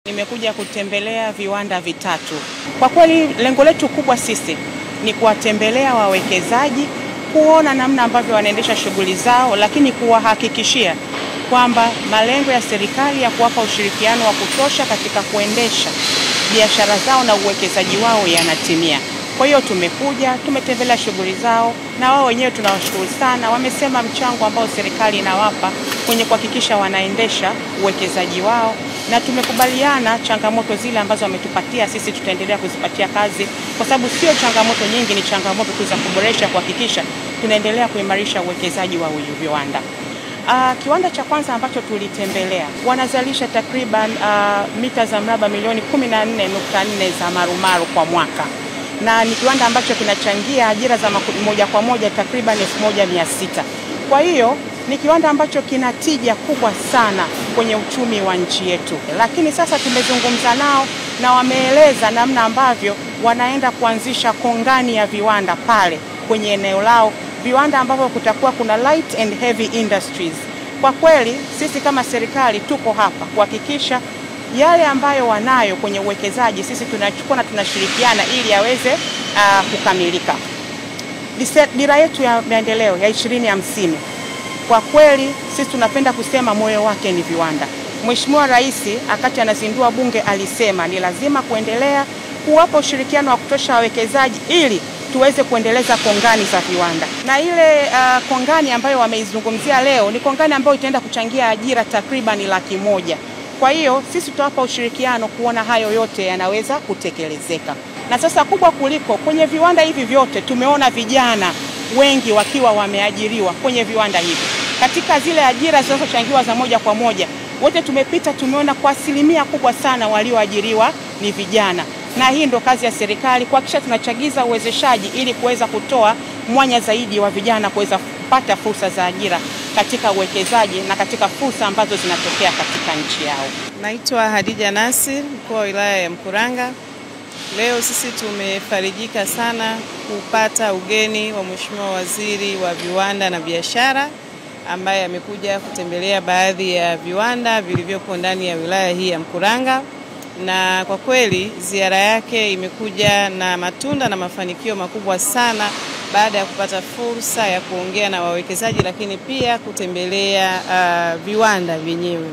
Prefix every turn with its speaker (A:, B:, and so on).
A: Nimekuja kutembelea viwanda vitatu. Kwa kweli lengo letu kubwa sisi ni kuwatembelea wawekezaji, kuona namna ambavyo wanaendesha shughuli zao, lakini kuwahakikishia kwamba malengo ya serikali ya kuwapa ushirikiano wa kutosha katika kuendesha biashara zao na uwekezaji wao yanatimia. Kwa hiyo tumekuja, tumetembelea shughuli zao na wao wenyewe tunawashukuru sana. Wamesema mchango ambao serikali inawapa kwenye kuhakikisha wanaendesha uwekezaji wao, na tumekubaliana changamoto zile ambazo wametupatia sisi tutaendelea kuzipatia kazi, kwa sababu sio changamoto nyingi, ni changamoto tu za kuboresha, kuhakikisha tunaendelea kuimarisha uwekezaji wa viwanda. Kiwanda cha kwanza ambacho tulitembelea wanazalisha takriban mita za mraba milioni 14.4 za marumaru kwa mwaka, na ni kiwanda ambacho kinachangia ajira za moja kwa moja takriban 1600. Kwa hiyo ni kiwanda ambacho kina tija kubwa sana kwenye uchumi wa nchi yetu. Lakini sasa tumezungumza nao na wameeleza namna ambavyo wanaenda kuanzisha kongani ya viwanda pale kwenye eneo lao, viwanda ambavyo kutakuwa kuna light and heavy industries. Kwa kweli sisi kama serikali tuko hapa kuhakikisha yale ambayo wanayo kwenye uwekezaji sisi tunachukua na tunashirikiana ili yaweze kukamilika. Dira yetu ya maendeleo ya 2050, kwa kweli sisi tunapenda kusema moyo wake ni viwanda. Mheshimiwa Rais akati anazindua bunge alisema ni lazima kuendelea kuwapa ushirikiano wa kutosha wawekezaji ili tuweze kuendeleza kongani za viwanda. Na ile kongani ambayo wameizungumzia leo ni kongani ambayo itaenda kuchangia ajira takriban 100,000. Kwa hiyo sisi tutawapa ushirikiano kuona hayo yote yanaweza kutekelezeka. Na sasa kubwa kuliko kwenye viwanda hivi vyote, tumeona vijana wengi wakiwa wameajiriwa kwenye viwanda hivi. Katika zile ajira zinazochangiwa za moja kwa moja, wote tumepita tumeona kwa asilimia kubwa sana walioajiriwa ni vijana. Na hii ndo kazi ya serikali kuhakikisha tunachagiza uwezeshaji ili kuweza kutoa mwanya zaidi wa vijana kuweza kupata fursa za ajira katika uwekezaji na katika fursa ambazo zinatokea katika nchi yao.
B: Naitwa Hadija Nasir, mkuu wa wilaya ya Mkuranga. Leo sisi tumefarijika sana kupata ugeni wa Mheshimiwa Waziri wa Viwanda na Biashara ambaye amekuja kutembelea baadhi ya viwanda vilivyopo ndani ya wilaya hii ya Mkuranga. Na kwa kweli ziara yake imekuja na matunda na mafanikio makubwa sana baada ya kupata fursa ya kuongea na wawekezaji, lakini pia kutembelea viwanda vyenyewe.